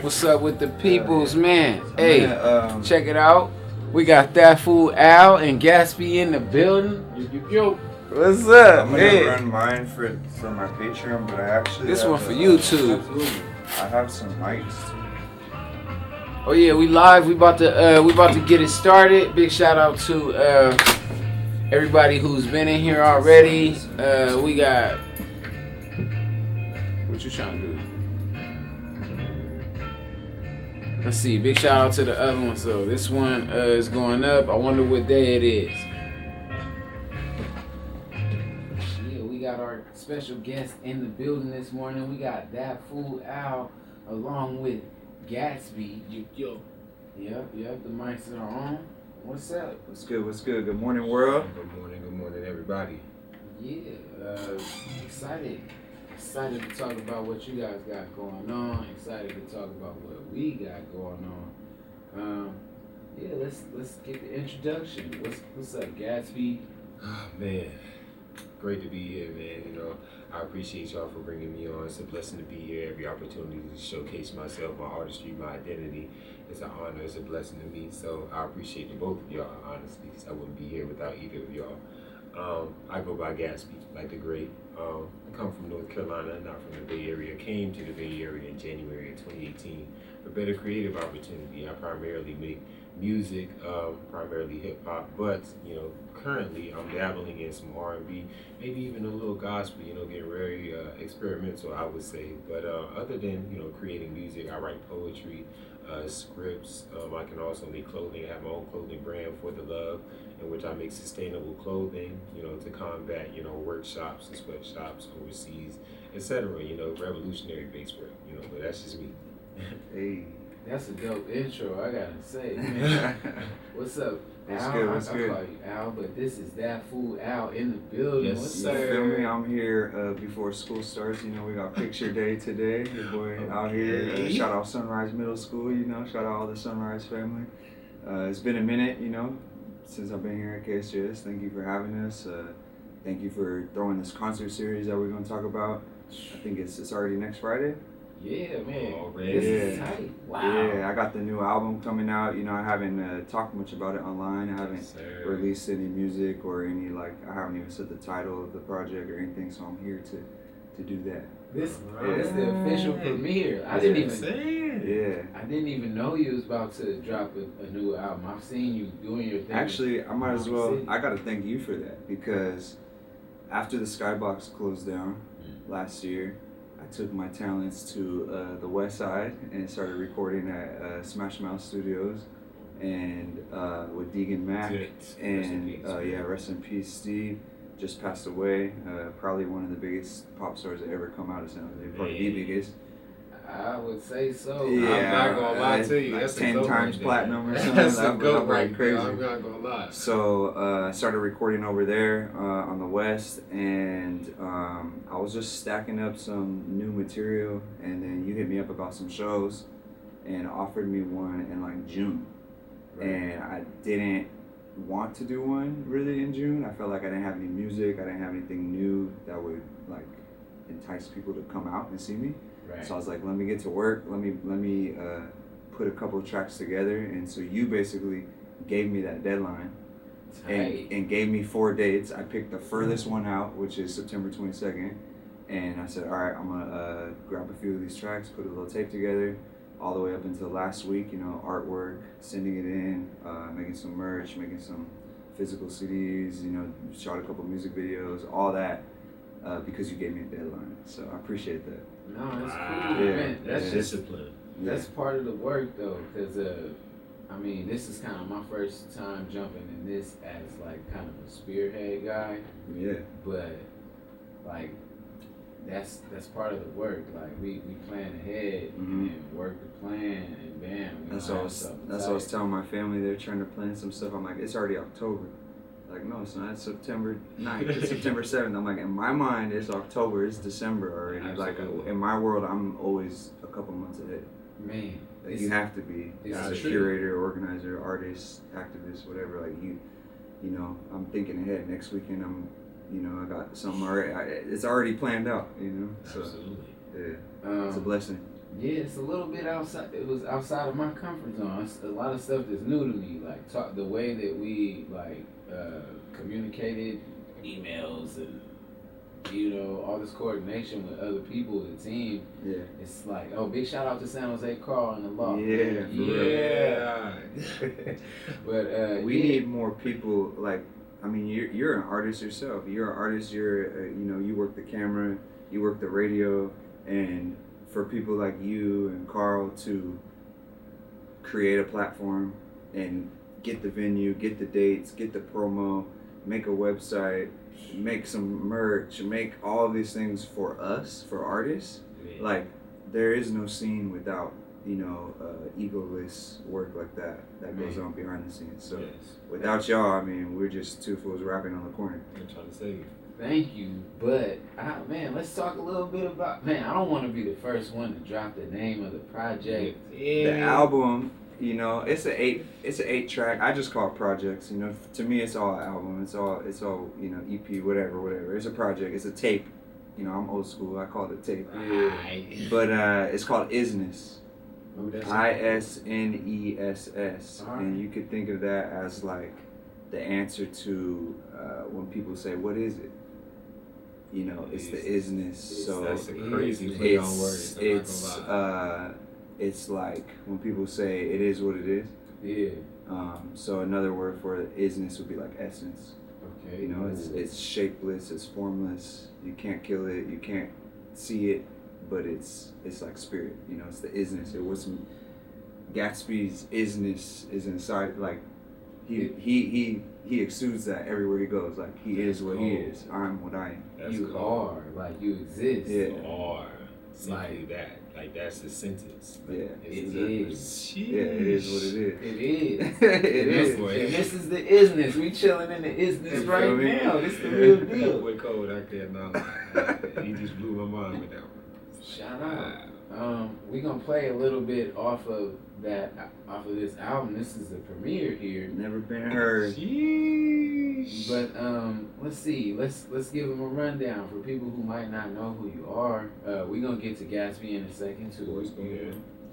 What's up with the peoples, man? Hey, check it out. We got Thatfool Al and Gatsby in the building. Yo. What's up? I'm gonna run mine for my Patreon, but I actually this one for YouTube. I have some mics. Oh yeah, we live. We about to get it started. Big shout out to everybody who's been in here already. We got. What you trying to do? Let's see. Big shout out to the other one. So this one is going up. I wonder what day it is. Yeah, we got our special guest in the building this morning. We got Thatfool Al along with Gatsby. Yo. Yep. The mics are on. What's up? What's good? Good morning, world. Good morning, everybody. Yeah. Excited to talk about what you guys got going on. Excited to talk about what we got going on. Yeah, let's get the introduction. What's up, Gatsby? Oh, man, great to be here, man. You know, I appreciate y'all for bringing me on. It's a blessing to be here. Every opportunity to showcase myself, my artistry, my identity. It's an honor. It's a blessing to me. So I appreciate the both of y'all, honestly, because I wouldn't be here without either of y'all. I go by Gatsby, like the great. I come from North Carolina, not from the Bay Area. Came to the Bay Area in January of 2018 for better creative opportunity. I primarily make music, primarily hip hop, but currently I'm dabbling in some R&B, maybe even a little gospel. Getting very experimental, I would say. But other than creating music, I write poetry, scripts. I can also make clothing. I have my own clothing brand, For the Love, in which I make sustainable clothing, to combat, workshops and sweatshops overseas, etc. Revolutionary based work, but that's just me. Hey. That's a dope intro, I gotta say, man. What's up, Al? What's good? I call you Al, but this is Thatfool Al in the building. Yes, What's You up? feel me? I'm here before school starts. We got picture day today. Your boy out here. Shout out Sunrise Middle School. Shout out all the Sunrise family. It's been a minute, since I've been here at KSJS. Thank you for having us. Thank you for throwing this concert series that we're going to talk about. I think it's already next Friday. Yeah, man. Already. This is tight. Wow. Yeah, I got the new album coming out. I haven't talked much about it online. I haven't released any music or I haven't even said the title of the project or anything, so I'm here to do that. This is the official premiere. I didn't even know you was about to drop a new album. I've seen you doing your thing. Actually, I might as well. I got to thank you for that, because after the Skybox closed down last year, I took my talents to the West Side and started recording at Smash Mouth Studios and with Deegan Mac. And rest in peace, Steve. Just passed away. Probably one of the biggest pop stars to ever come out of San Jose. Probably the biggest. I would say so. Yeah, I'm not gonna lie to you. That's 10 times platinum or something. That's a goat right crazy. there. I'm not gonna lie. So I started recording over there on the West, and I was just stacking up some new material, and then you hit me up about some shows and offered me one in June. Right. And I didn't want to do one really in June. I felt like I didn't have any music. I didn't have anything new that would entice people to come out and see me. Right. So I was like, let me get to work. Let me put a couple of tracks together. And so you basically gave me that deadline and gave me 4 dates. I picked the furthest one out, which is September 22nd. And I said, all right, I'm gonna grab a few of these tracks, put a little tape together, all the way up until last week. Artwork, sending it in, making some merch, making some physical CDs. Shot a couple music videos, all that. Because you gave me a deadline, so I appreciate that. No, that's cool. Yeah, Man, that's discipline. That's part of the work, though, because this is kind of my first time jumping in this as kind of a spearhead guy. Yeah. But that's part of the work. We plan ahead and work the plan, and bam. That's what I was telling my family. They're trying to plan some stuff. I'm like, it's already October. No, it's not. It's September 9th. It's September 7th. I'm like, in my mind, it's October. It's December already. Absolutely. In my world, I'm always a couple months ahead. Man. You have to be. As a curator, organizer, artist, activist, whatever. I'm thinking ahead. Next weekend, I got something already. It's already planned out, So, Absolutely. Yeah. It's a blessing. Yeah, it's a little bit outside. It was outside of my comfort zone. It's a lot of stuff that's new to me. Like the way that we communicated, emails, and all this coordination with other people, the team. Yeah. It's like, oh, big shout out to San Jose Carl and the law. Yeah. But we need more people. Like, I mean, you're an artist yourself. You're an artist. You're you work the camera, you work the radio, and for people like you and Carl to create a platform and get the venue, get the dates, get the promo, make a website, make some merch, make all these things for us, for artists. Yeah. Like, there is no scene without egoless work like that goes on behind the scenes. So without y'all, I mean, we're just two fools rapping on the corner. I'm trying to say you. Thank you, but let's talk a little bit about. I don't want to be the first one to drop the name of the project. The album, it's an 8 track. I just call it projects. To me, it's all an album. It's all EP, whatever. It's a project. It's a tape. I'm old school. I call it a tape. Yeah. But it's called Isness. Oh, that's ISNESS, All right. and you could think of that as like the answer to when people say, "What is it?" It's the isness. So that's a crazy play on words. It's like when people say it is what it is. Yeah. So another word for isness would be like essence. Okay. It's shapeless, it's formless. You can't kill it, you can't see it, but it's like spirit. It's the isness. It was Gatsby's isness is inside. Like he exudes that everywhere he goes. Like he is what he is. I'm what I am. You are, like you exist. Yeah. You are simply that. Like that's the sentence. Yeah. It is. Yeah, it is what it is. It is. It is. And this is the isness. We chilling in the isness You right feel me? now. This the real That deal. boy Code out there now. He just blew my mind with that one. Shout out. We gonna play a little bit off of this album. This is the premiere here. Never been heard. Sheesh. But let's see. Let's give them a rundown for people who might not know who you are. We gonna get to Gatsby in a second too.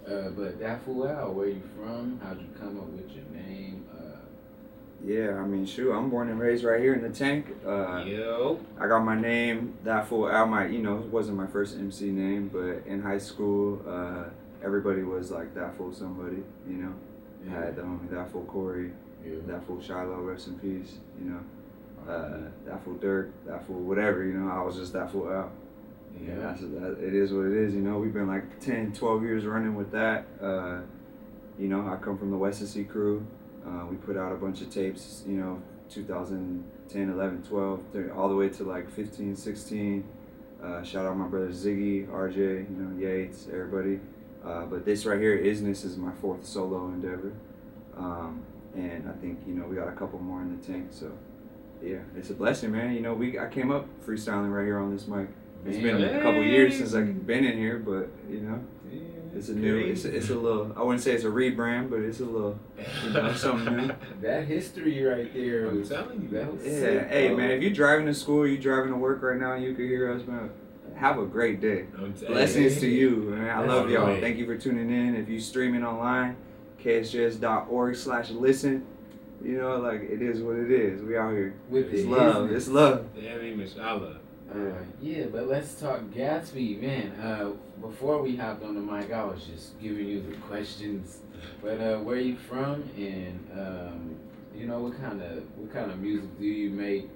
But Thatfool Al, where you from? How'd you come up with your name? Yeah, I mean, shoot, I'm born and raised right here in the tank. Yo. I got my name, Thatfool Al. It wasn't my first MC name, but in high school, everybody was like Thatfool somebody, I had the homie Thatfool Corey, Thatfool Shiloh, rest in peace, Thatfool Dirk, Thatfool whatever, I was just Thatfool Al. Yeah. It is what it is, we've been like 10, 12 years running with that. I come from the West SC crew. We put out a bunch of tapes, 2010, 11, 12, 13, all the way to like 15, 16. Shout out my brother Ziggy, RJ, Yates, everybody. But this right here, Isness, is my 4th solo endeavor. And I think, we got a couple more in the tank. So, yeah, it's a blessing, man. I came up freestyling right here on this mic. It's been a couple years since I've been in here, but, it's a new, it's a little, I wouldn't say it's a rebrand, but it's a little, something new. That history right there. I'm telling you. That was Yeah, sick, hey bro. man, if you're driving to school, you're driving to work right now, and you can hear us, man, have a great day. Blessings to you, man. I love y'all. Right. Thank you for tuning in. If you're streaming online, KSJS.org/listen. It is what it is. We out here. With It's the love. isness. It's love. Yeah, I mean, Mashallah. Yeah, but let's talk Gatsby, man. Before we hopped on the mic, I was just giving you the questions. But where you from, and what kind of music do you make?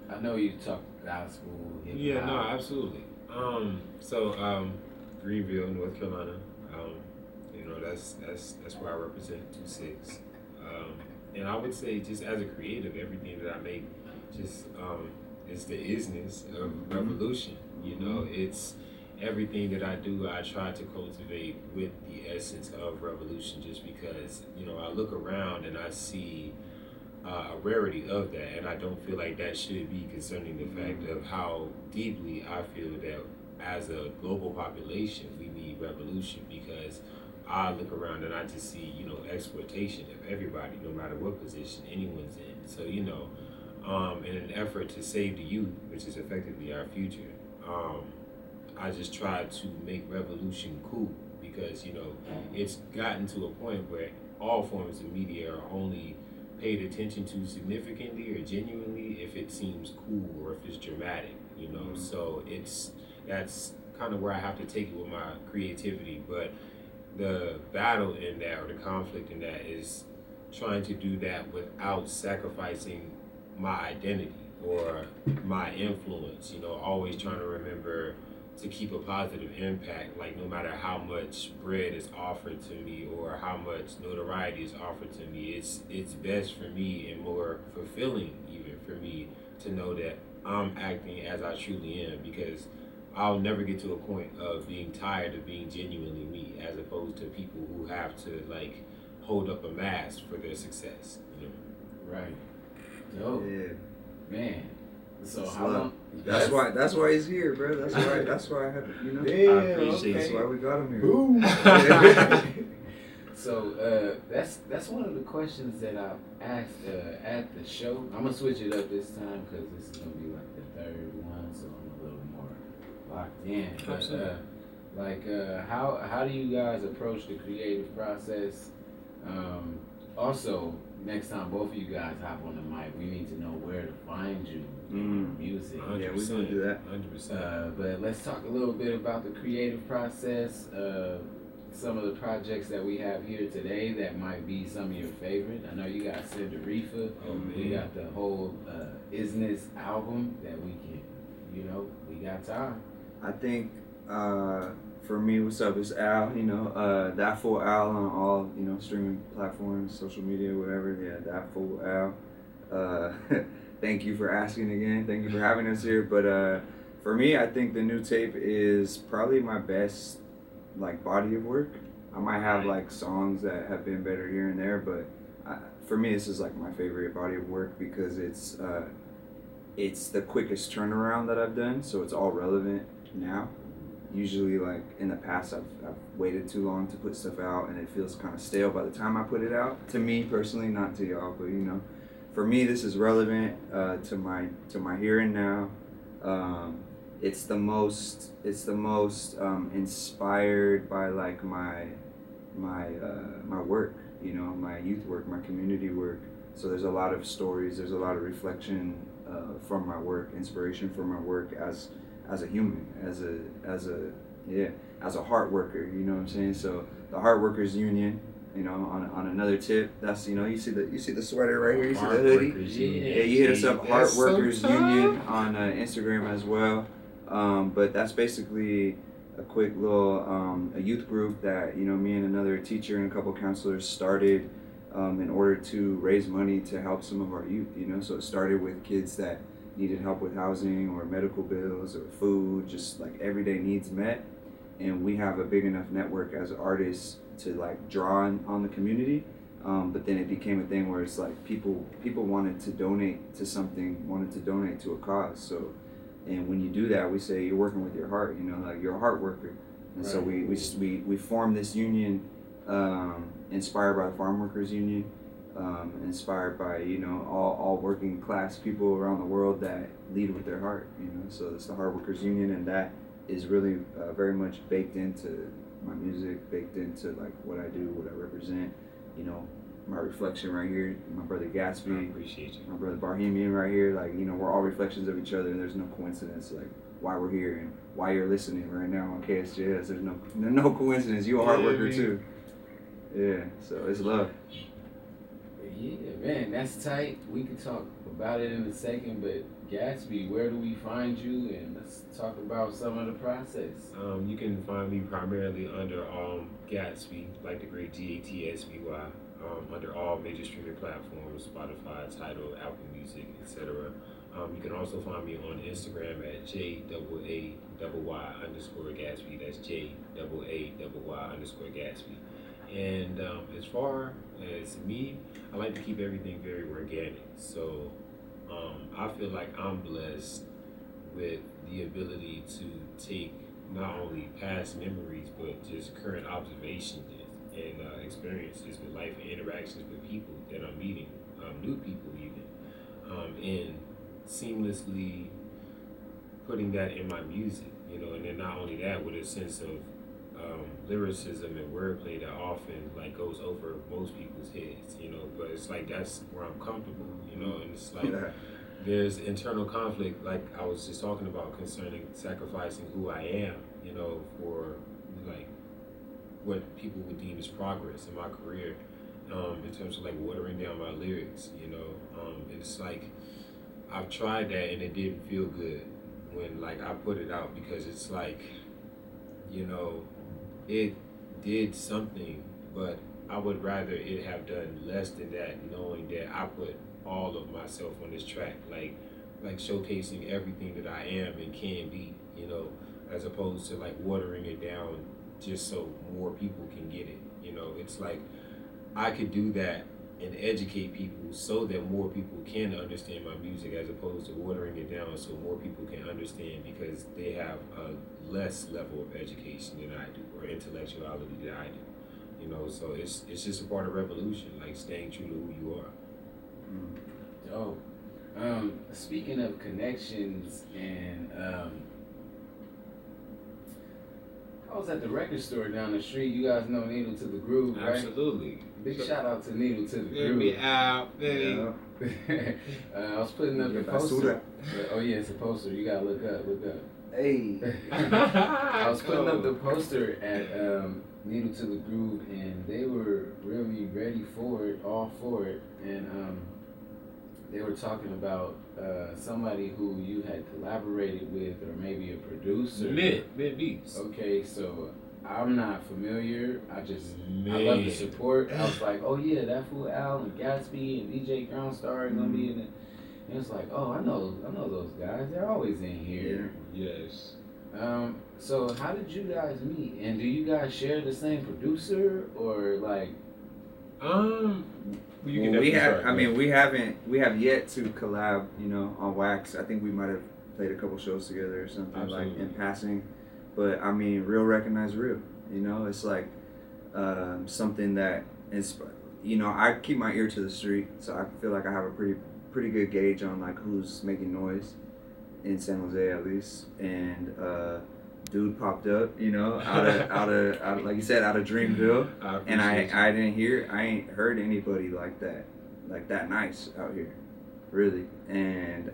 I know you talk gospel, hip hop. Yeah, no, absolutely. Greenville, North Carolina. That's where I represent 2-6. And I would say, just as a creative, everything that I make, just it's the isness of revolution. It's everything that I do. I try to cultivate with the essence of revolution, just because I look around and I see a rarity of that, and I don't feel like that should be concerning the fact of how deeply I feel that as a global population we need revolution, because I look around and I just see exploitation of everybody, no matter what position anyone's in. So in an effort to save the youth, which is effectively our future, I just try to make revolution cool because, you know, it's gotten to a point where all forms of media are only paid attention to significantly or genuinely if it seems cool or if it's dramatic, you know. Mm-hmm. So that's kind of where I have to take it with my creativity. But the battle in that, or the conflict in that, is trying to do that without sacrificing my identity or my influence, you know, always trying to remember to keep a positive impact, like no matter how much bread is offered to me or how much notoriety is offered to me, it's best for me and more fulfilling even for me to know that I'm acting as I truly am, because I'll never get to a point of being tired of being genuinely me, as opposed to people who have to like hold up a mask for their success, you know. Right. Dope. Yeah. Man. So It's how love. long? That's why he's here, bro. That's why I had to, you know. Damn, I appreciate That's it. why we got him here. Boom. So that's one of the questions that I asked at the show. I'm gonna switch it up this time because this is gonna be like the third one, so I'm a little more locked in. But how do you guys approach the creative process? Also, next time both of you guys hop on the mic, we need to know where to find you in your music. Yeah, we're gonna do that. 100%. But let's talk a little bit about the creative process. Some of the projects that we have here today that might be some of your favorite. I know you got Cinderifa. Oh, man. We got the whole Isness album that we can, you know, we got time. I think for me, what's up? It's Al. You know, Thatfool Al on all, you know, streaming platforms, social media, whatever. Yeah, Thatfool Al. Thank you for asking again. Thank you for having us here. But for me, I think the new tape is probably my best like body of work. I might have like songs that have been better here and there, but for me, this is like my favorite body of work because it's the quickest turnaround that I've done, so it's all relevant now. Usually, like in the past, I've waited too long to put stuff out, and it feels kind of stale by the time I put it out. To me personally, not to y'all, but you know, for me, this is relevant to my here and now. It's the most inspired by like my work, you know, my youth work, my community work. So there's a lot of stories, there's a lot of reflection from my work, inspiration from my work as a human, as a heart worker, you know what I'm saying? So the Heart Workers Union, you know, on another tip, that's, you know, you see the sweater right here, you see the hoodie. Yeah, you hit us up, Heart Workers Union on Instagram as well. But that's basically a quick little a youth group that, you know, me and another teacher and a couple counselors started in order to raise money to help some of our youth, you know. So it started with kids that needed help with housing or medical bills or food, just like everyday needs met. And we have a big enough network as artists to like draw on the community. But then it became a thing where it's like people wanted to donate to something, wanted to donate to a cause. So, and when you do that, we say you're working with your heart, you know, like you're a heart worker. And so we formed this union inspired by the Farm Workers Union, inspired by, you know, all working class people around the world that lead with their heart, you know. So it's the Heart Workers Union, and that is really very much baked into my music, baked into like what I do, what I represent, you know. My reflection right here, my brother Gatsby, I appreciate you. my brother Barhemian right here, like, you know, we're all reflections of each other, and there's no coincidence like why we're here and why you're listening right now on KSJS. There's no coincidence. You're a hard worker too. Yeah, so it's love. Yeah, man, that's tight. We can talk about it in a second, but Gatsby, where do we find you? And let's talk about some of the process. You can find me primarily under Gatsby, like the great Gatsby, under all major streaming platforms, Spotify, Tidal, Apple Music, etc. You can also find me on Instagram at JAAYY_Gatsby. That's JAAYY_Gatsby. And as far as me, I like to keep everything very organic. So I feel like I'm blessed with the ability to take not only past memories, but just current observations and experiences with life and interactions with people that I'm meeting, new people even, and seamlessly putting that in my music, you know, and then not only that, with a sense of lyricism and wordplay that often like goes over most people's heads, you know. But it's like that's where I'm comfortable, you know, and it's like there's internal conflict, like I was just talking about, concerning sacrificing who I am, you know, for like what people would deem as progress in my career, in terms of like watering down my lyrics, you know. And it's like I've tried that and it didn't feel good when like I put it out, because it's like, you know, it did something, but I would rather it have done less than that, knowing that I put all of myself on this track, like showcasing everything that I am and can be, you know, as opposed to like watering it down just so more people can get it. You know, it's like I could do that and educate people so that more people can understand my music, as opposed to watering it down so more people can understand because they have a less level of education than I do, or intellectuality than I do. You know, so it's just a part of revolution, like staying true to who you are. Dope. Speaking of connections, and I was at the record store down the street. You guys know Needle to the Groove, right? Absolutely. Big shout out to Needle to the Get Groove. me out, baby. I was putting up the poster. Oh yeah, it's a poster. You gotta look up. Hey. I was putting up the poster at Needle to the Groove, and they were really ready for it, all for it, and they were talking about somebody who you had collaborated with, or maybe a producer. Mid Beats. Okay, so I'm not familiar. I Man. love the support. I was like, oh yeah, Thatfool Al and Gatsby and DJ Groundstar are gonna be in it. And it's like, oh, I know those guys. They're always in here. Yes. So how did you guys meet? And do you guys share the same producer, or like? We have yet to collab, you know, on Wax. I think we might have played a couple shows together or something. Absolutely. Like in passing. But I mean, real recognize real. You know, it's like something that is, you know, I keep my ear to the street, so I feel like I have a pretty good gauge on like who's making noise in San Jose at least. And dude popped up, you know, out of like you said, out of Dreamville, and I ain't heard anybody like that nice out here, really. And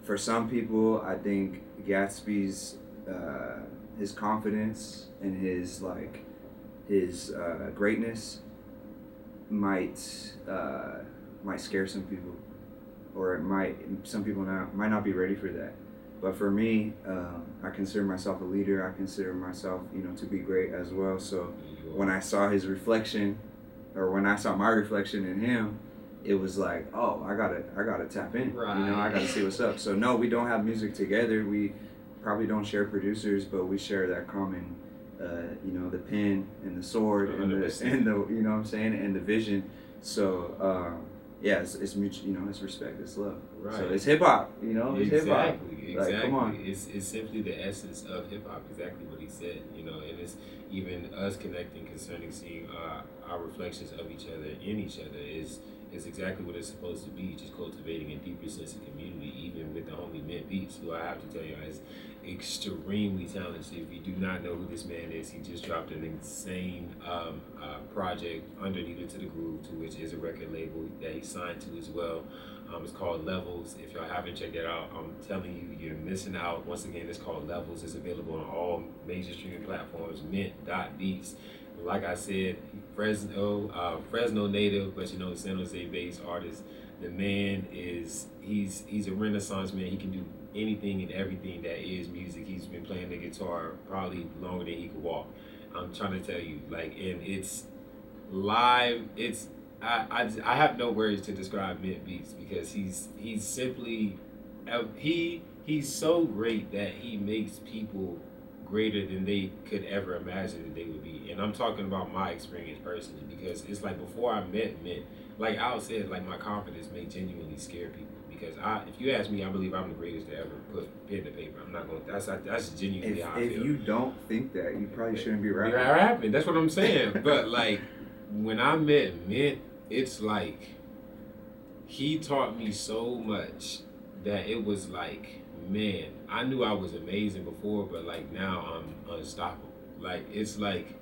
for some people, I think Gatsby's his confidence and his greatness might scare some people, or some people might not be ready for that. But for me, I consider myself a leader. I consider myself, you know, to be great as well. So when I saw his reflection, or when I saw my reflection in him, it was like, oh, I gotta tap in. Right. You know, I gotta see what's up. So no, we don't have music together. We probably don't share producers, but we share that common, you know, the pen and the sword and the you know what I'm saying, and the vision. So yeah, it's mutual. You know, it's respect, it's love. Right. So it's hip hop. You know, it's hip hop. Exactly. Like, come on. It's simply the essence of hip hop. Exactly what he said. You know, and it's even us connecting concerning seeing our reflections of each other in each other is exactly what it's supposed to be. Just cultivating a deeper sense of community, even with the homie Mint Beats, who I have to tell you is extremely talented. If you do not know who this man is, he just dropped an insane project underneath it to the Groove, to which is a record label that he signed to as well. It's called Levels. If y'all haven't checked that out, I'm telling you, you're missing out. Once again, it's called Levels. It's available on all major streaming platforms, mint.beats. Like I said, Fresno native, but you know, San Jose based artist. The man he's a renaissance man. He can do anything and everything that is music. He's been playing the guitar probably longer than he could walk. I'm trying to tell you, like, and it's live. It's I have no words to describe Mint Beats, because he's simply he's so great that he makes people greater than they could ever imagine that they would be. And I'm talking about my experience personally, because it's like before I met Mint, like Al said, like my confidence may genuinely scare people. Because if you ask me, I believe I'm the greatest to ever put pen to paper. I'm not going. That's genuinely how I feel. If you don't think that, you probably shouldn't be rapping. You're rapping. That's what I'm saying. But like when I met Mint, it's like he taught me so much that it was like man, I knew I was amazing before, but like now I'm unstoppable. Like it's like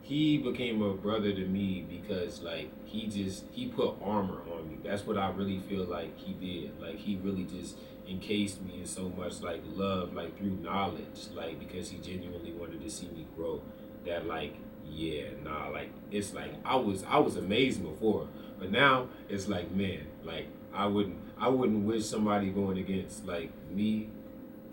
he became a brother to me because like he put armor on me. That's what I really feel like he did. Like he really just encased me in so much like love, like through knowledge, like because he genuinely wanted to see me grow. That like like it's like I was amazing before, but now it's like man, like I wouldn't wish somebody going against like me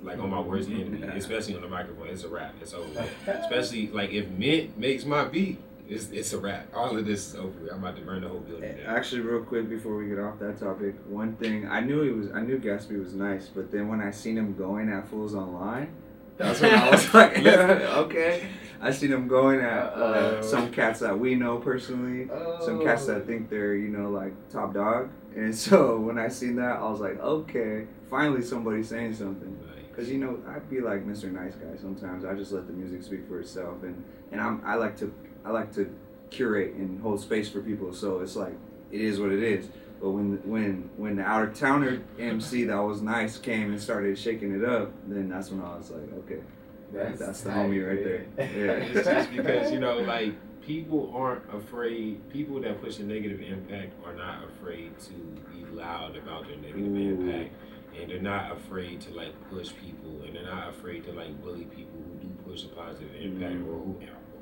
like on my worst enemy, especially on the microphone. It's a wrap. It's over with. Especially like if Mint makes my beat, it's a wrap. All of this is over with. I'm about to burn the whole building down. Actually, real quick before we get off that topic, one thing I knew Gatsby was nice, but then when I seen him going at fools online, that's when I was like, okay. I seen him going at some cats that we know personally, some cats that think they're like top dog, and so when I seen that, I was like, okay, finally somebody saying something. Because I'd be like Mr. Nice Guy sometimes. I just let the music speak for itself, and I like to curate and hold space for people. So it's like it is what it is. But when the out of towner MC that was nice came and started shaking it up, then that's when I was like, okay, that's the homie right there. Yeah. It's just because like people aren't afraid. People that push a negative impact are not afraid to be loud about their negative impact. And they're not afraid to like push people, and they're not afraid to like bully people who do push a positive impact or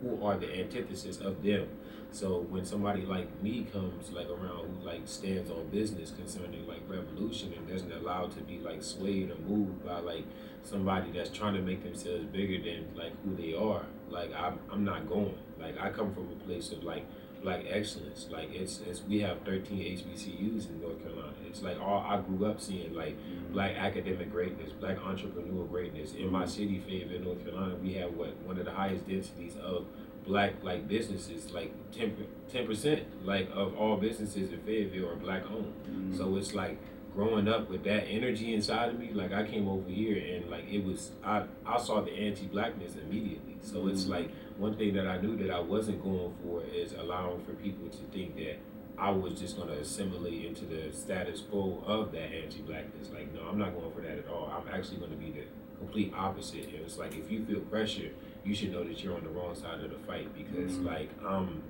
who are the antithesis of them. So when somebody like me comes like around who like stands on business concerning like revolution and doesn't allow to be like swayed or moved by like somebody that's trying to make themselves bigger than like who they are, like I'm not going. Like I come from a place of like black excellence. Like it's we have 13 HBCUs in North Carolina. It's like all I grew up seeing like black academic greatness, black entrepreneurial greatness. In my city, Fayetteville, North Carolina, we have one of the highest densities of black like businesses, like 10% like of all businesses in Fayetteville are black owned. So it's like growing up with that energy inside of me, like I came over here and like it was I saw the anti-blackness immediately. So it's like one thing that I knew that I wasn't going for is allowing for people to think that I was just going to assimilate into the status quo of that anti-blackness. Like, no, I'm not going for that at all. I'm actually going to be the complete opposite. And it's like, if you feel pressure, you should know that you're on the wrong side of the fight because, like, I'm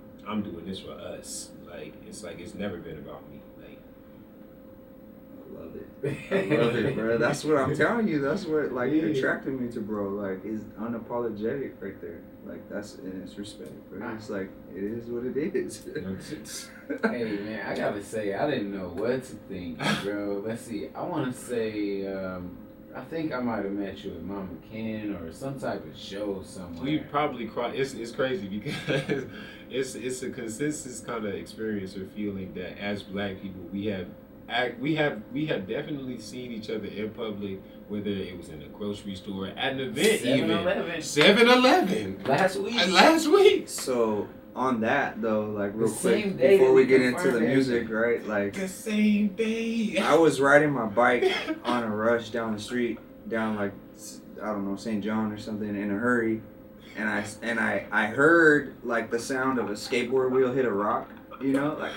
doing this for us. Like, it's never been about me. Like, I love it, bro. That's what I'm telling you. That's what, like, attracted me to bro. Like, is unapologetic right there. Like, and it's respect, bro. It's like, it is what it is. Hey, man, I gotta say, I didn't know what to think, bro. Let's see. I want to say, I think I might have met you at Mama Ken or some type of show somewhere. We probably crossed. It's crazy because it's a consensus kind of experience or feeling that as black people we have definitely seen each other in public, whether it was in a grocery store, at an event, 7-Eleven. Last week. So on that though, like real quick before we get into the music, right? Like the same day. I was riding my bike on a rush down the street, down like I don't know, St. John or something, in a hurry, and I heard like the sound of a skateboard wheel hit a rock, like.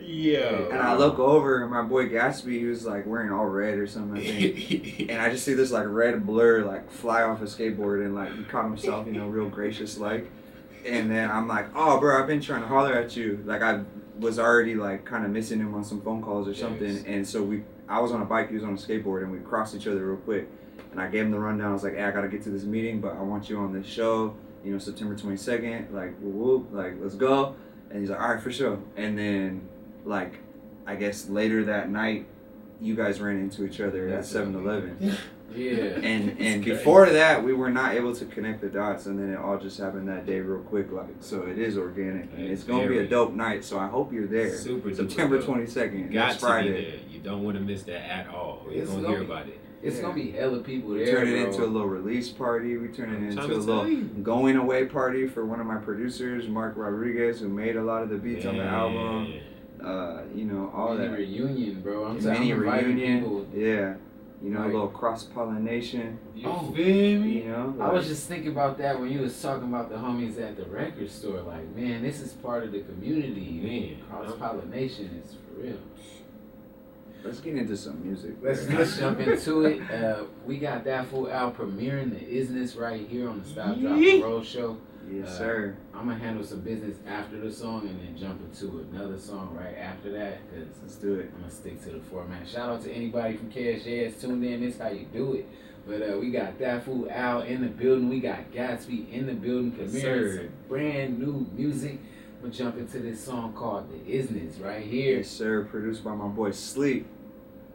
Yeah. And I look over and my boy Gatsby, he was like wearing all red or something, I think. And I just see this like red blur like fly off a skateboard and like he caught himself, real gracious like. And then I'm like, oh bro, I've been trying to holler at you. Like I was already like kind of missing him on some phone calls or something. And so I was on a bike, he was on a skateboard, and we crossed each other real quick. And I gave him the rundown. I was like, hey, I gotta get to this meeting, but I want you on this show, September 22nd, like whoop, like let's go. And he's like, all right, for sure. And then like, I guess later that night, you guys ran into each other at 7-Eleven. Yeah. And before that, we were not able to connect the dots, and then it all just happened that day real quick. Like, so it is organic, and it's gonna be a dope night. So I hope you're there. September 22nd. Got next Friday. To be there. You don't want to miss that at all. You're gonna hear about it. It's gonna be hella people there. We turn it into a little release party. We turn it into a little going away party for one of my producers, Mark Rodriguez, who made a lot of the beats on the album. All mini that reunion, bro. I'm mini reunion. People. Yeah. A little cross-pollination. You feel me? I was just thinking about that when you was talking about the homies at the record store. Like, man, this is part of the community. Man, cross-pollination is for real. Let's get into some music. Let's jump into it. We got Thatfool Al premiering the Isness right here on the Stop, Drop, and Roll show. Yes, sir. I'm gonna handle some business after the song and then jump into another song right after that. Cause let's do it. I'm gonna stick to the format. Shout out to anybody from KSJS tuned in. This how you do it. But we got Thatfool Al in the building. We got Gatsby in the building premiering some brand new music. I'm gonna jump into this song called The Isness right here. Yes, sir. Produced by my boy Sleep.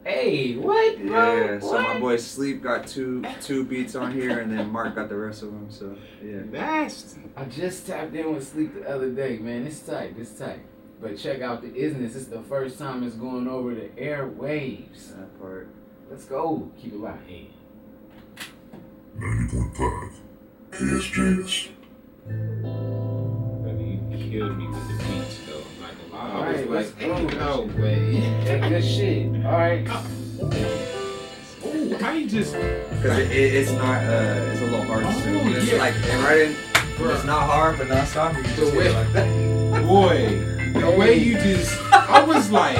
Hey, what, bro? Yeah, so my boy Sleep got two beats on here, and then Mark got the rest of them. So yeah, Nasty. I just tapped in with Sleep the other day, man. It's tight. But check out The Isness. It's the first time it's going over the airwaves. that part. Let's go. Keep it locked in. 90.5 KSJS. You killed me with the beats, though. I'm not gonna lie. Alright, let's go. No way. That good shit. Alright. Ooh, how you just... Because it's not, it's a little hard to do. Oh, It's yeah. like, and right in, it's not hard, but not stop. You can just hit it like that. Boy, the way you just... I was like...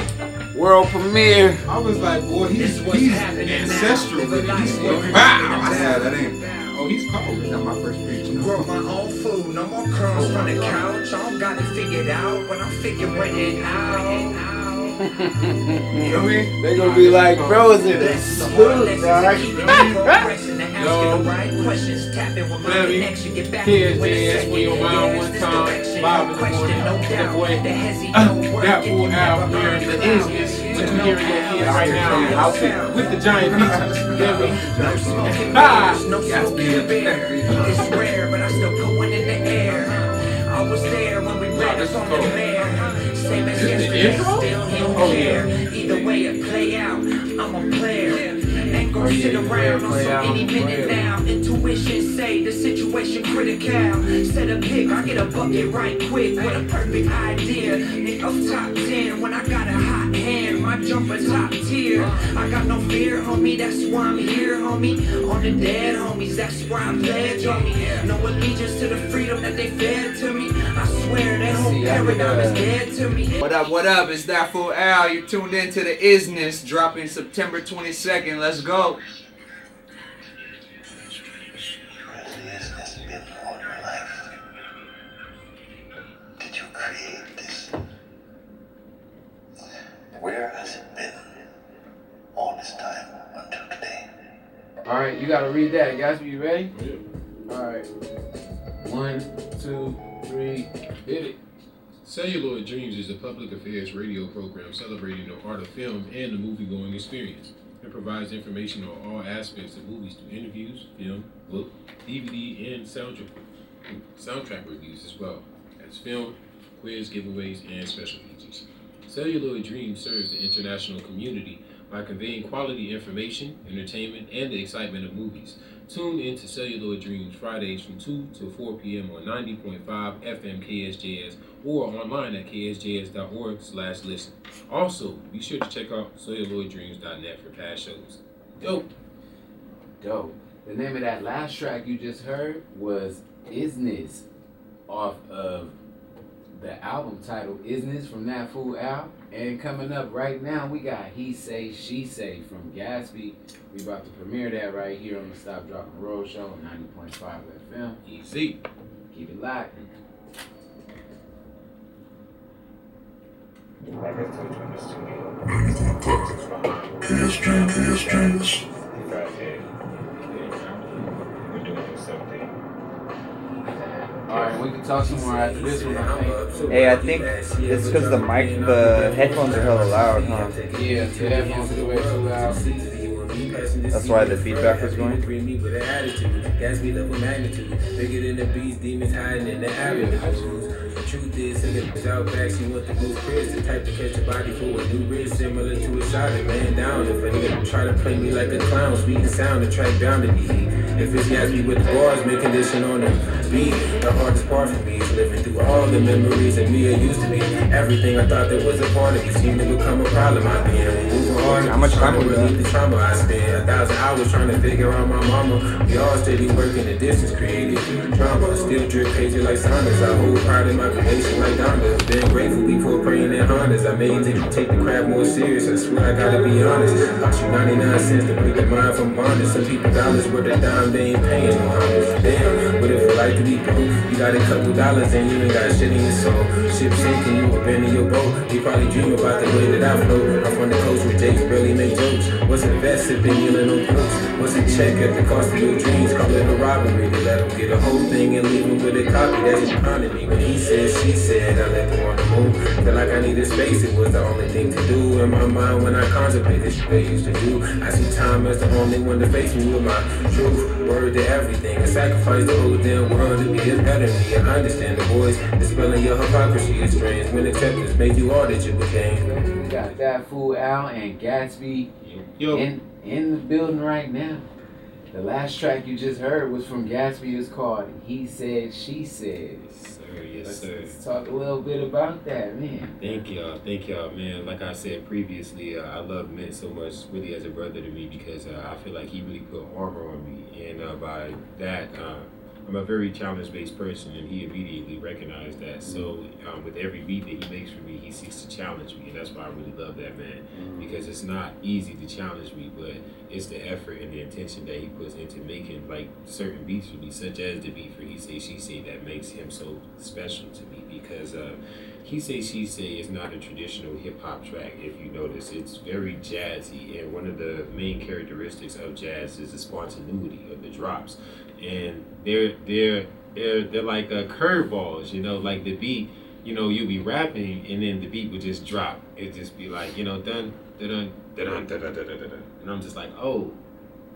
World premiere. I was like, boy, he's ancestral with it. He's like, wow. Yeah, that ain't. Oh, he's cold. That's not my first preach. Grow my own food, no more crumbs from the couch. I don't got it figured out, but I'm figuring it out. You know what I mean? They gonna be like, bro, is it a smooth, dog? Yo, KSJS, we on mine one time, 5 in the morning. That boy, Thatfool Al wearing the Isness. Look who hearing your ears right now, outfit with the giant pieces. You get me? It's rare, but I still put one in the air. I was there when we read us on the mayor. Same as yesterday, still he don't care. Either way it play out, I'm a player. Ain't gonna sit around on so any minute now. Intuition say the situation critical. Set a pick, I get a bucket right quick with a perfect idea. Hit off top 10 when I got a hot hand. My jumper top tier. I got no fear, homie. That's why I'm here, homie. On the dead homies, that's why I pledge, homie. No allegiance to the freedom that they fed to me. I swear that whole paradigm is dead to me. What up? It's Thatfool Al. You tuned in to the Isness, dropping September 22nd. Let's go. Where's the Isness been all your life? Did you create this? Where has it been all this time until today? Alright, you gotta read that. Gatsby, you ready? Alright. 1, 2, 3, hit it. Celluloid Dreams is a public affairs radio program celebrating the art of film and the movie-going experience. It provides information on all aspects of movies through interviews, film, book, DVD, and soundtrack reviews as well as film, quiz, giveaways, and special features. Celluloid Dreams serves the international community by conveying quality information, entertainment, and the excitement of movies. Tune in to Celluloid Dreams Fridays from 2 to 4 p.m. on 90.5 FM KSJS or online at ksjs.org/listen. Also, be sure to check out celluloiddreams.net for past shows. Dope. The name of that last track you just heard was Isness, off of the album titled Isness from Thatfool Al. And coming up right now, we got He Say, She Say from Gatsby. We about to premiere that right here on the Stop, Drop, and Roll show on 90.5 FM. Easy. Keep it locked. KSJS. Alright, we can talk some more after this one, I think. Hey, I think it's because the headphones are hella loud, huh? Yeah, the headphones are way too loud. That's why the feedback was going. Gatsby level magnitude, bigger than the beast, demons hiding in the avenues. The truth is, niggas out back, she want the blue Chris, the type to catch a body for a new wrist, similar to a shot and man down. If a nigga try to play me like a clown, sweet and sound, the track bound to be. If it's Gatsby with the bars, make condition on them. to be. The hardest part for me is living through all the memories of me I used to be. Everything I thought that was a part of me seemed to become a problem. I began moving hard. How much time was relieve the trauma. I spent 1,000 hours trying to figure out my mama. We all steady working the distance, created drama. Still drip crazy like saunas. I hold pride in my creation like Donda. Been grateful before praying in Hondas. I made to take the crap more serious. I swear I gotta be honest. Cost you 99 cents to break the mind from bondage. Some people dollars worth a dime, they ain't paying no homage. Damn, what if it like to be broke? You got a couple dollars and you ain't got shit in your soul. Ship sinking, you abandon your boat. You probably dream about the way that I float. I'm from the coast where Jakes barely make jokes. What's a vest if they yelling on clothes? What's a check at the cost of your dreams? Call it a robbery to let them get a whole thing and leave them with a copy. That's behind me. When he said, she said, I let them on the move. Feel like I needed space, it was the only thing to do. In my mind when I contemplate this shit they used to do. I see time as the only one to face me with my truth. Word to everything. I sacrifice the whole damn world to be as better me. I understand the voice. Dispelling your hypocrisy is strange. When acceptance made you all that you became. We got Thatfool Al and Gatsby in the building right now. The last track you just heard was from Gatsby. It's called He Said, She Said. Yes, sir. Let's talk a little bit about that, man. Thank y'all, man. Like I said previously, I love Mint so much, really as a brother to me, because I feel like he really put armor on me, and by that, I'm a very challenge-based person, and he immediately recognized that. So with every beat that he makes for me, he seeks to challenge me, and that's why I really love that man, because it's not easy to challenge me, but it's the effort and the intention that he puts into making like certain beats for me, such as the beat for He Say, She Say, that makes him so special to me, because He Say, She Say is not a traditional hip-hop track. If you notice, it's very jazzy, and one of the main characteristics of jazz is the spontaneity of the drops. And they're like curveballs, you know, like the beat, you know, you'll be rapping and then the beat would just drop. It'd just be like, you know, dun dun dun dun dun dun dun dun, and I'm just like, oh,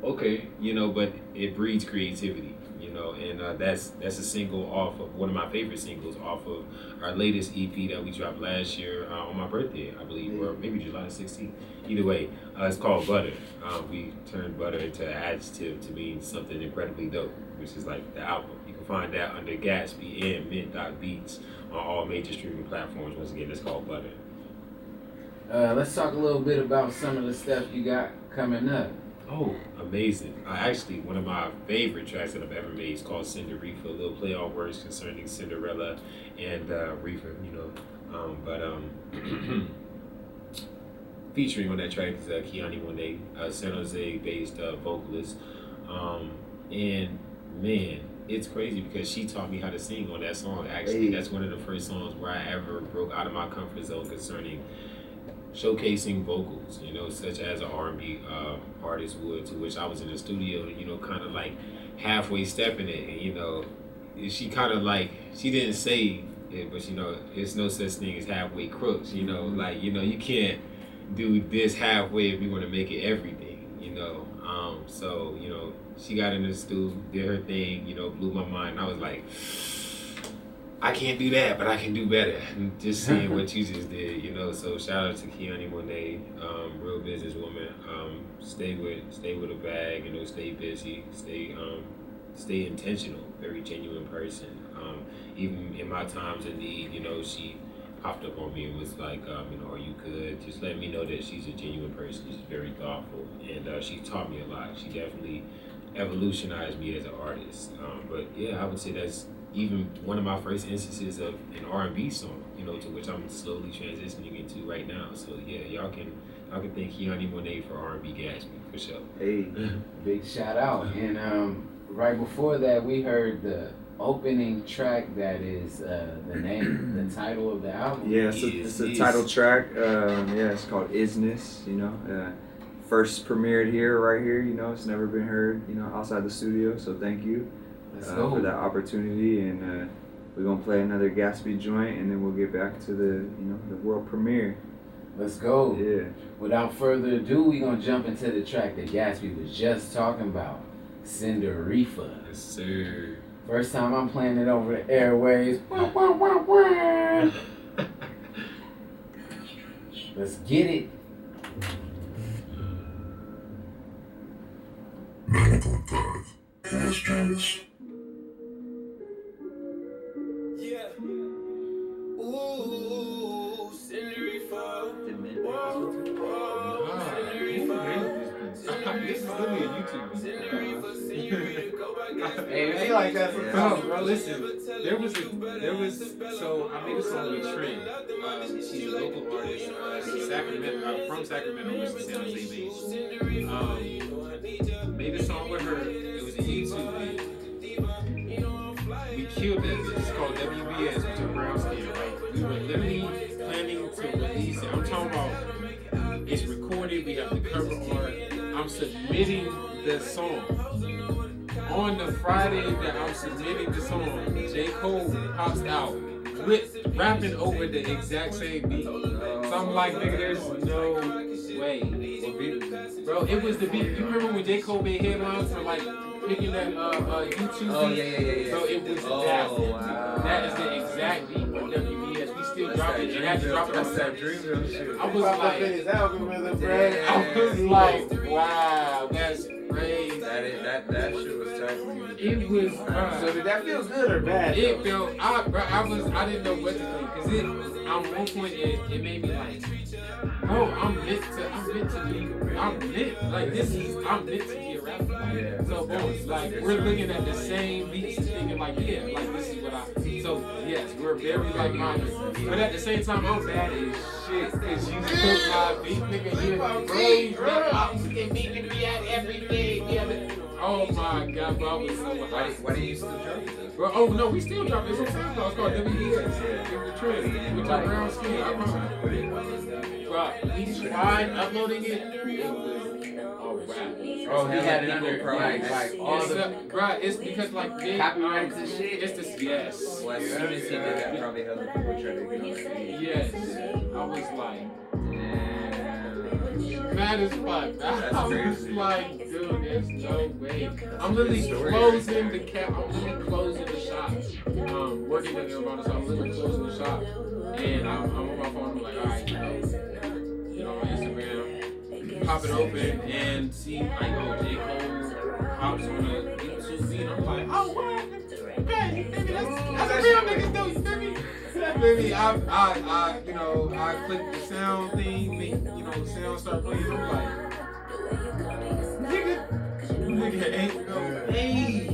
okay, you know, but it breeds creativity, you know, and that's a single off of one of my favorite singles off of our latest EP that we dropped last year on my birthday, I believe, or maybe July 16th. Either way, it's called Butter. We turned butter into an adjective to mean something incredibly dope, which is like the album. You can find that under Gatsby and Mint.Beats on all major streaming platforms. Once again, it's called Butter. Let's talk a little bit about some of the stuff you got coming up. Oh, amazing. Actually, one of my favorite tracks that I've ever made is called Cinderella, a little play on words concerning Cinderella and Reefer, you know. Featuring on that track is Kiani Monet, San Jose-based vocalist. And man, it's crazy because she taught me how to sing on that song. Actually, that's one of the first songs where I ever broke out of my comfort zone concerning showcasing vocals, you know, such as an R&B artist would, to which I was in the studio, you know, kind of like halfway stepping it, and, you know, she kind of like, she didn't say it, but, you know, there's no such thing as halfway crooks, you know, like, you know, you can't do this halfway if you want to make it everything, you know. So, you know, she got in the studio, did her thing, you know, blew my mind. I was like, I can't do that, but I can do better. And just seeing what you just did, you know. So shout out to Kiani Monet, real businesswoman. Stay with a bag, you know. Stay busy. Stay intentional. Very genuine person. Even in my times of need, you know, she popped up on me and was like, you know, are you good? Just let me know that she's a genuine person. She's very thoughtful, and she taught me a lot. She definitely evolutionized me as an artist. But yeah, I would say that's even one of my first instances of an R&B song, you know, to which I'm slowly transitioning into right now. So yeah, y'all can thank Kiani Monet for R&B Gatsby for sure. Hey, Big shout out. And right before that, we heard the opening track that is the title of the album. yeah, it's the title track. Yeah, it's called Isness. You know, first premiered here, right here. You know, it's never been heard, you know, outside the studio. So thank you for that opportunity, and we're gonna play another Gatsby joint, and then we'll get back to the world premiere. Let's go. Yeah. Without further ado, we're gonna jump into the track that Gatsby was just talking about, Cinderella. Yes, sir. First time I'm playing it over the airwaves. Wah, wah, wah, wah. Let's get it. 9.5 KSJS. literally a YouTube video. Hey, it be like that sometimes, Bro, listen, there was, so I made a song with Trent. She's a local artist, Sacramento, from Sacramento, which is San Jose based. Made a song with her. It was a YouTube video. We killed that. It's called WBS, which is brown skin, right? We were literally planning to release it. I'm talking about it's recorded. We have the cover art. I'm submitting the song. On the Friday that I'm submitting the song, J. Cole pops out rapping over the exact same beat. So I'm like, nigga, there's no way. Bro, it was the beat. You remember when J. Cole made headlines for like picking that YouTube beat? Yeah. So it was that. Wow. That is the exact beat for WBS. We still drop it. It had to drop it on that Dreamville shit. I was like, wow, that's crazy. That shit was tight. It was. So did that feel good or bad? It felt. I didn't know what to think because at one point it made me like, bro, I'm meant to be a rapper. Yeah. So boom, like we're looking at the same beats and thinking like, yeah, like this is what I. So yes, we're very like minded, but at the same time, I'm bad as shit because you took my beat, nigga. I'm beat nigga. We had everything. We had it. Oh my god, bro, I was so hyped. Why do you still jump? Bro, oh no, we still drop it. It's on SoundCloud. It's called WBS. It was trend with your brown skin. I promise. Bro, we tried uploading it. It was rap. Oh, he had it under like all the bro. It's because like they copyrights and shit. It's this yes. Well, as soon as he did that, probably other people tried to get on the beat. Yes. I was like, mad as fuck. I was like, dude, there's no way. I'm literally closing the cap. I'm literally closing the shop. Working in the Nirvana, so I'm literally closing the shop. And I'm on my phone. I'm like, all right, you know, on Instagram, pop it open and see like, oh, J. Cole pops on a YouTube feed. I'm like, oh, what? Man, that's a real nigga, though. You feel me? Maybe I click the sound thing, sound start playing. I'm like, nigga ain't no way.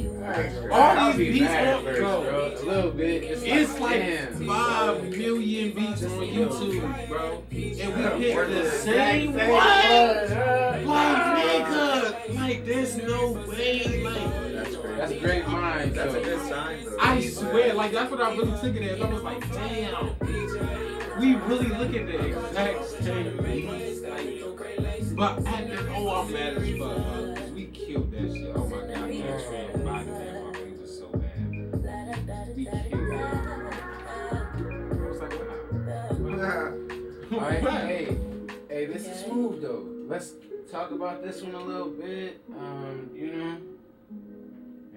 All these beats on, bro. A little bit. It's like 5 million beats on YouTube, bro. And we hit the same one. Like, nigga, like, there's no way, like. That's great mind. That's a good sign, though. I swear, like that's what I really took it as. I was like, damn, we really look at the exact same beats. Like, but at the I'm mad as fuck. We killed that shit. Oh my god, I can't stand by that. My face was so bad. We killed that. I was like, wow. Alright, hey, this is smooth though. Let's talk about this one a little bit.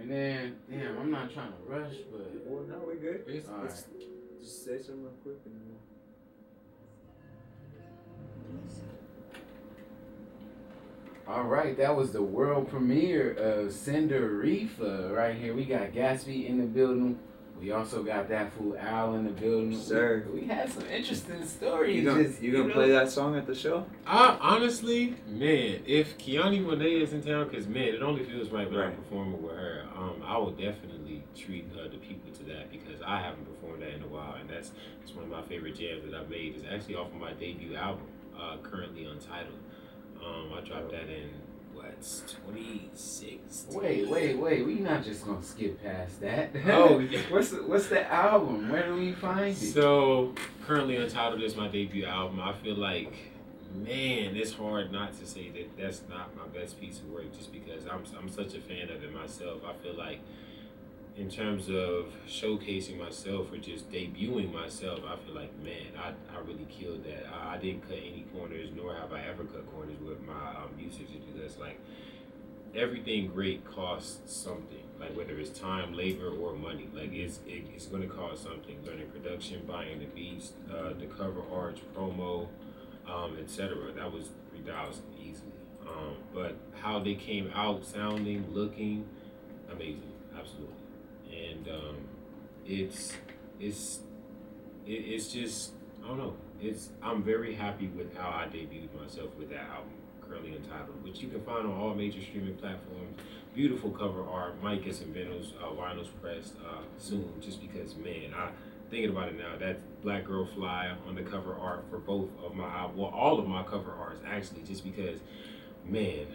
And then, damn, I'm not trying to rush, but Well, no, we good. All Let's just say something real quick and then all right, that was the world premiere of Cinderifa right here. We got Gatsby in the building. We also got Thatfool Al in the building. Sir. We had some interesting stories. You gonna play that song at the show? Honestly, man, if Kiani Monet is in town, because man, it only feels right when I'm performing with her. I will definitely treat the people to that because I haven't performed that in a while, and that's one of my favorite jams that I've made. It's actually off of my debut album, currently untitled. I dropped that in 26. Wait. We not just gonna skip past that. Oh, yeah. What's the album? Where do we find it? So currently untitled is my debut album. I feel like, man, it's hard not to say that that's not my best piece of work, just because I'm such a fan of it myself. I feel like, in terms of showcasing myself or just debuting myself, I feel like, man, I really killed that. I didn't cut any corners, nor have I ever cut corners with my music, because like everything great costs something. Like whether it's time, labor, or money, like it's going to cost something. Learning production, buying the beats, the cover arts, promo, etc. That was $3,000 easily. But how they came out, sounding, looking, amazing, absolutely. And it's just, I don't know. I'm very happy with how I debuted myself with that album currently entitled, which you can find on all major streaming platforms. Beautiful cover art. Might get some vinyls pressed soon, just because, man, thinking about it now, that Black Girl Fly on the cover art for both of my albums, well, all of my cover arts actually, just because, man,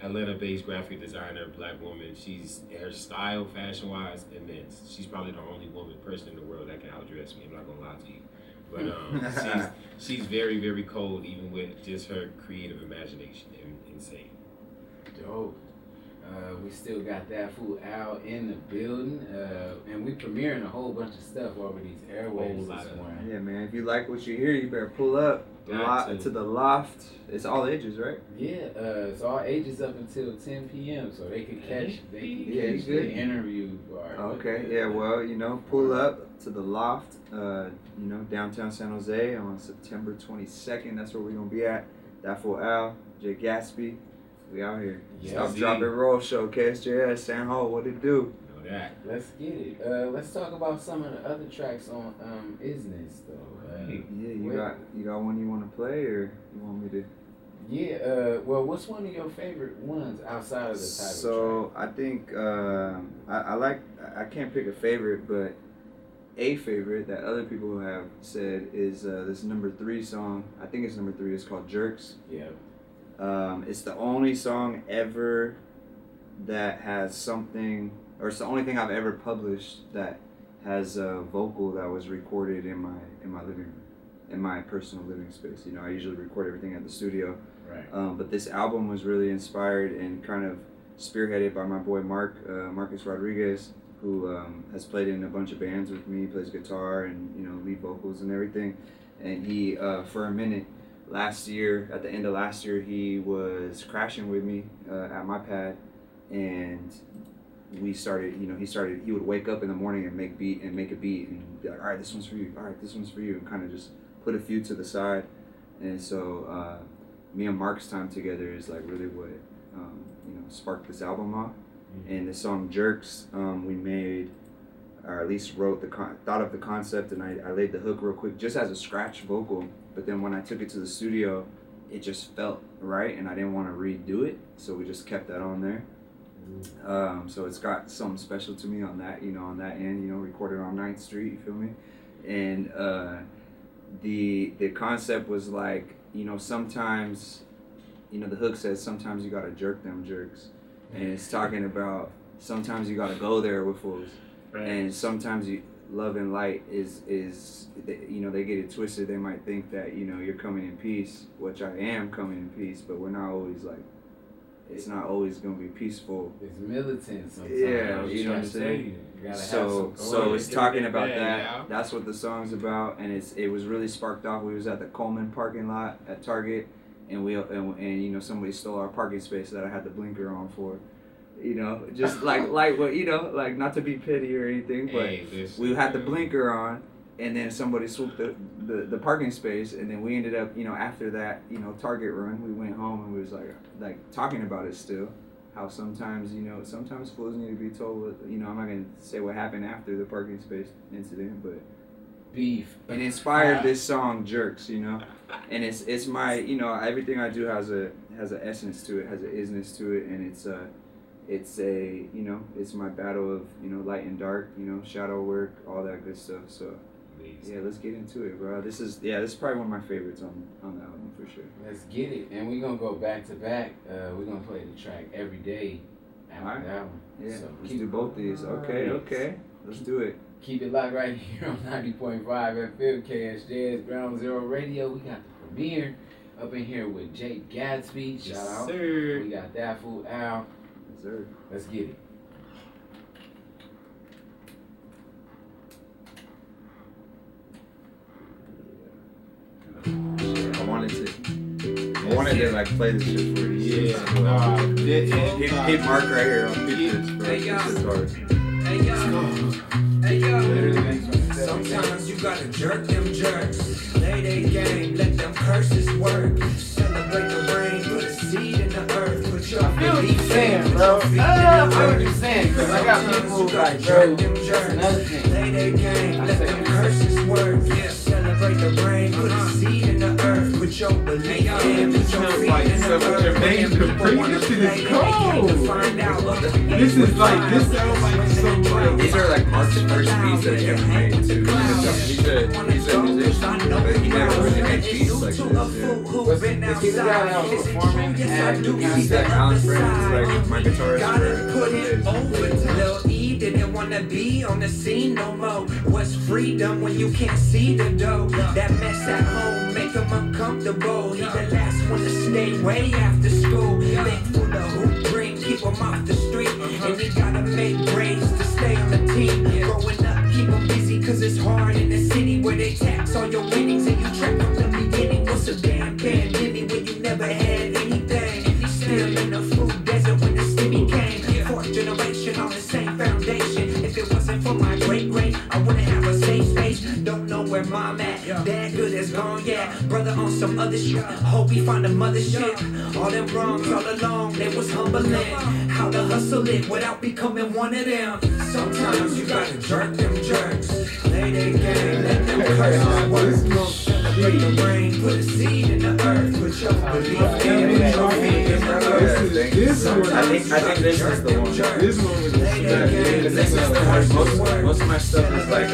Atlanta-based graphic designer, Black woman, her style, fashion-wise, immense. She's probably the only person in the world that can outdress me. I'm not gonna lie to you, but she's very, very cold, even with just her creative imagination. Insane. Dope. We still got Thatfool Al in the building, and we premiering a whole bunch of stuff over these airwaves this morning. Yeah, man. If you like what you hear, you better pull up to the loft. It's all ages, right? Yeah, it's all ages up until 10 p.m. so they can catch the interview part. Okay, yeah. Well, pull up to the loft. Downtown San Jose on September 22nd. That's where we're gonna be at. Thatfool Al, Gatsby. We out here. Stop, drop, and roll show. KSJS, San Ho, what it do? Know that. Let's get it. Let's talk about some of the other tracks on Isness though. You got one you want to play, or you want me to? Yeah. Well, what's one of your favorite ones outside of the title track? So I think I can't pick a favorite, but a favorite that other people have said is this number 3 song. I think it's number 3. It's called Jerks. Yeah. It's the only song ever that has something, or it's the only thing I've ever published that has a vocal that was recorded in my living room, in my personal living space. I usually record everything at the studio. Right. But this album was really inspired and kind of spearheaded by my boy Marcus Rodriguez, who has played in a bunch of bands with me, plays guitar and lead vocals and everything. And he, for a minute, at the end of last year, he was crashing with me at my pad, and we started. He would wake up in the morning and make a beat and be like, all right, this one's for you. All right, this one's for you, and kind of just put a few to the side. And so me and Mark's time together is like really what sparked this album off. Mm-hmm. And the song Jerks, we made, or at least thought of the concept, and I laid the hook real quick just as a scratch vocal. But then when I took it to the studio, it just felt right, and I didn't want to redo it, so we just kept that on there. So it's got something special to me on that, on that end, recorded on 9th Street, you feel me? And the concept was like, sometimes, the hook says sometimes you gotta jerk them jerks, and it's talking about sometimes you gotta go there with fools, right. And sometimes love and light is they get it twisted. They might think that you're coming in peace, which I am coming in peace, but we're not always like. It's not always gonna be peaceful. It's militant sometimes. Yeah, you know what I'm saying. So it's talking about that. Yeah. That's what the song's about, and it was really sparked off. We was at the Coleman parking lot at Target, and somebody stole our parking space that I had the blinker on for. Just like what like not to be petty or anything, but we had the blinker on, and then somebody swooped the parking space, and then we ended up after that Target run, we went home and we was like talking about it still, how sometimes sometimes fools need to be told. I'm not gonna say what happened after the parking space incident, but beef. It inspired this song Jerks, and it's my everything I do has an essence to it, has an isness to it, and it's my battle of light and dark, shadow work, all that good stuff. So yeah, let's get into it, bro. This is probably one of my favorites on the album for sure. Let's get it, and we're gonna go back to back. We're gonna play the track every day after that one. Yeah, so let's do both these. Okay, let's do it. Keep it locked right here on 90.5 FM KSJS Ground Zero Radio. We got the premiere up in here with Jay Gatsby. Shout out. Sir. We got Thatfool Al. Yes, sir. Let's get it. I wanted to like play this shit for you. Yeah. Hit Mark right here on this, bro. Hey, this is hard. Hey yo, sometimes you gotta jerk them jerks. Play their game, let them curses work. Celebrate the rain, put a seed in the earth. Put your belief in, bro. I feel what you're saying, cause I got people who like, bro, that's another thing. Play their game, let them curses work. Yeah, celebrate the rain, put a seed in the earth. Put put your belief in. This sounds like some Jermaine Dupri. This shit is cold. This is like, this sounds like some like. These are like Mark's first beats that he ever made too. He's a musician, but he never really made beats like this. Is he the guy that was performing at He's like Alan Friends, like my guitarist Put it for over to Lil E didn't wanna be on the scene no more. What's freedom when you can't see the dough? That mess at home make him uncomfortable. He the last one to stay way after school. Thankful the hoop ring, keep him off the street. And he gotta make grades to stay on the team. Growing up, keep him busy cause it's hard in the city where they tax all your winnings and you track from the beginning. What's a damn pandemic when you never had anything? Still in the food desert when the stimmy came. Fourth generation on the same foundation. If it wasn't for my great, I wouldn't have a safe space. Don't know where mom at, dad good as gone, yeah. Brother on some other shit, hope he find a mothership. All them wrongs all along, they was humbling. How to hustle it without becoming one of them. Sometimes you gotta jerk them jerks. Play their game, let them curses work. Celebrate the rain, put a seed in the earth. Put your belief in the trophy in the earth. This one, I think this is the one. this one was Because this is the one. Most of my stuff is like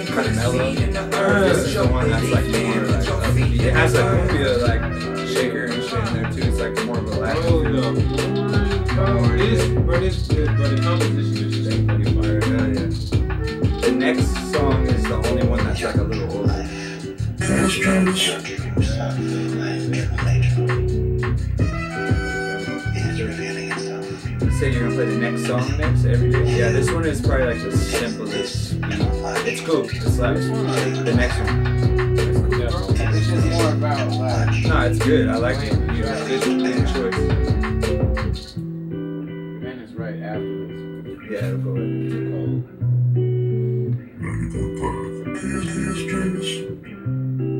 kind of mellow. This is the one that's like more like upbeat. It has like cumbia like shaker and shit in there too. It's like more of a Latin. Oh no. This the composition is just fucking fire. Yeah. The next song is the only one that's like a little older. You said you're gonna play the next song next every day? Yeah, this one is probably like the simplest beat. It's cool. It's like the next one. It's just more about like. No, it's good. I like it. You have good choice. And it's right after this. Yeah, it'll go ahead.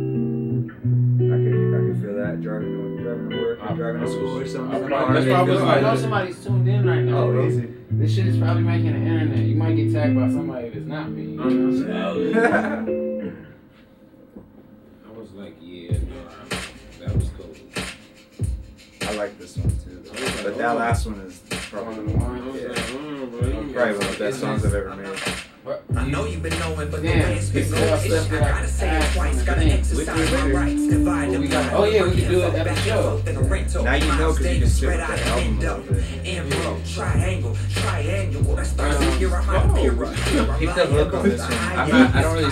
I can feel that driving to work or driving to school or something. That's probably I know somebody's tuned in right now. Oh, bro. easy. This shit is probably making the internet. You might get tagged by somebody that's not me. You know what I'm saying? I was like, yeah, no, that was cool. I like this one too. But that last one is probably probably one of the best songs I've ever made. I know you've been knowing, but the Damn, way it's been it's going, all stuff I that I gotta say it asked twice, on the gotta thing. exercise my rights, divide We the got- pie. oh yeah, we can do it every show. Now you know because you can sit with the album a little bit. Emerald, triangle, that's the here I'm out here. Keep the hook on this one. I don't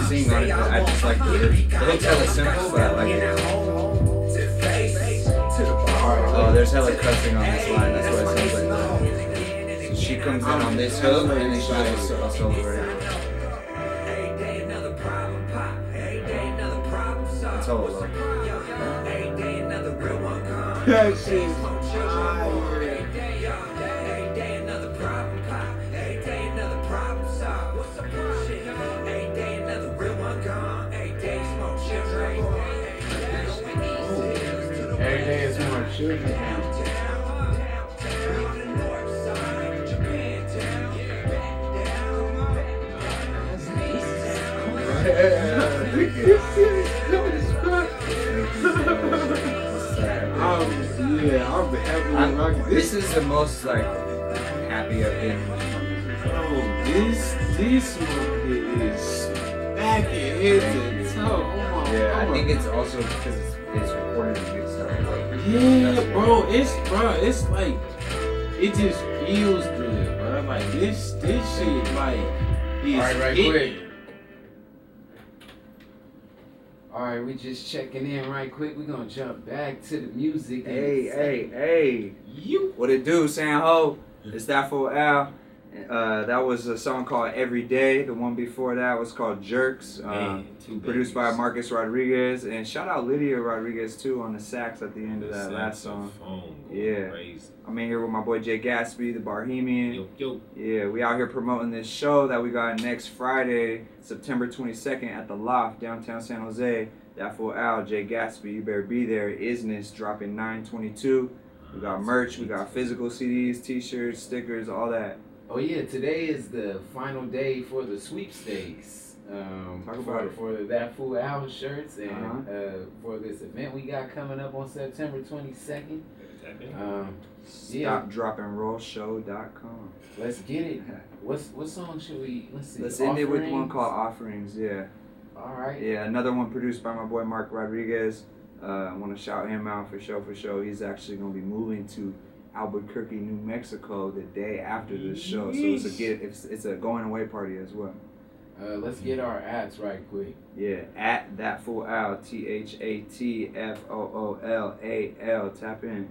sing on it, but I just like the hook's hella simple, but I like it. Oh, there's hella cussing on this line, that's why it sounds like that. So she comes in on this hook, and then she does a solo right. It's all low. That shit's fire. Every day is more children. This is the most like happy I've been. Oh, this one is smacking head to toe. Oh my Yeah, I God. think it's also because it's recorded in good stuff. Yeah, bro, it's like it just feels good, bro. Like this shit like is Alright, right it. quick. Alright, we just checking in right quick. We're gonna jump back to the music. Hey. You. What it do, San Ho? It's Thatfool Al. That was a song called Every Day. The one before that was called Jerks. Produced by Marcus Rodriguez. And shout out Lydia Rodriguez too on the sax at the end of that last song. Yeah. I'm in here with my boy Jay Gatsby, the Barhemian. Yo. Yeah, we out here promoting this show that we got next Friday, September 22nd at the Loft, downtown San Jose. Thatfool Al, Jay Gatsby, you better be there. Isness dropping 9/22. We got merch, we got physical CDs, t-shirts, stickers, all that. Oh yeah, today is the final day for the sweepstakes. For the Thatfool Al shirts and for this event we got coming up on September 22nd. StopDroppingRollShow.com. Let's get it. What song should we? Let's see. Let's end it with one called Offerings. Yeah. All right. Yeah, another one produced by my boy Mark Rodriguez. I want to shout him out for show. He's actually going to be moving to Albuquerque, New Mexico the day after this show. So it's a going away party as well. Let's get our ads right quick. Yeah, at Thatfool Al, ThatFoolAL. Tap in.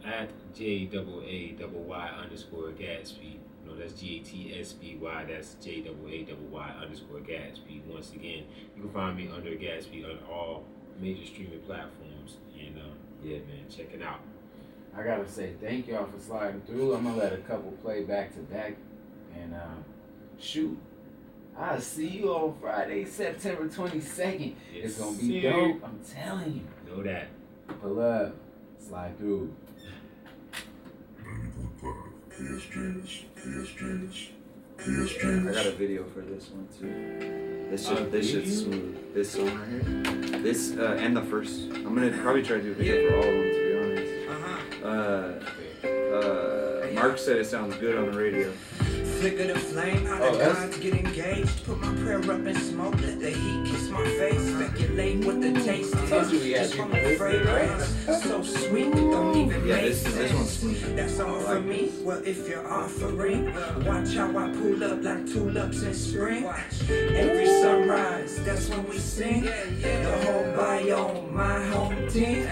At JAAY_Gatsby. No, that's GATSBY. That's JAAY_Gatsby. Once again, you can find me under Gatsby on all major streaming platforms. And yeah, man, check it out. I gotta say thank y'all for sliding through. I'm gonna let a couple play back to back, and shoot, I'll see you on Friday, September 22nd. Yes, it's gonna be dope. I'm telling you. Know that. Pull up, slide through. I got a video for this one too. This shit's smooth. This song right here. This and the first. I'm gonna probably try to do a video for all of them, to be honest. Mark said it sounds good on the radio. Flicker the flame, how the gods get engaged. Put my prayer up in smoke, let the heat kiss my face. Speculate what the taste is. Just from the fragrance, so sweet, it don't even make sense. This one's sweet. That's all for me. Well, if you're offering, watch how I pull up like tulips in spring. Every sunrise, that's when we sing. The whole biome, my home team.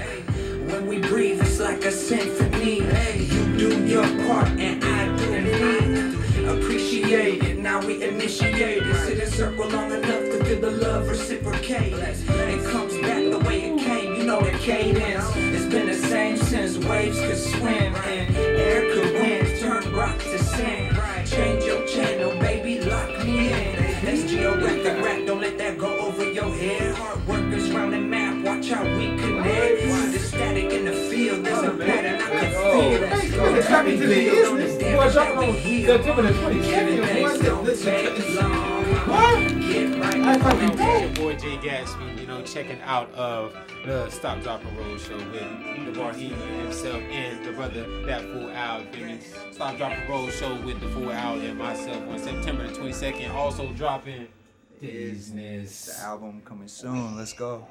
When we breathe, it's like a symphony. You do your part and I do mine. Appreciate it, now we initiate it. Sit in circle long enough to feel the love reciprocate. It comes back the way it came, you know the cadence. It's been the same since waves could swim and air could win. Turn rock to sand. Change your channel, baby, lock me in. Let's geographic rap, don't let that go over your head. Hard workers round the map, watch how we connect. The static in the field, there's a pattern I can feel. It's coming to the Isness. Boy, dropping on September the 22nd. What? Your boy Jay Gatsby, checking out of the Stop Dropping Roll show with the Barhemian himself and the brother Thatfool Al. Stop Dropping Roll show with the Fool Al and myself on September the 22nd. Also dropping Isness. The album coming soon. Let's go.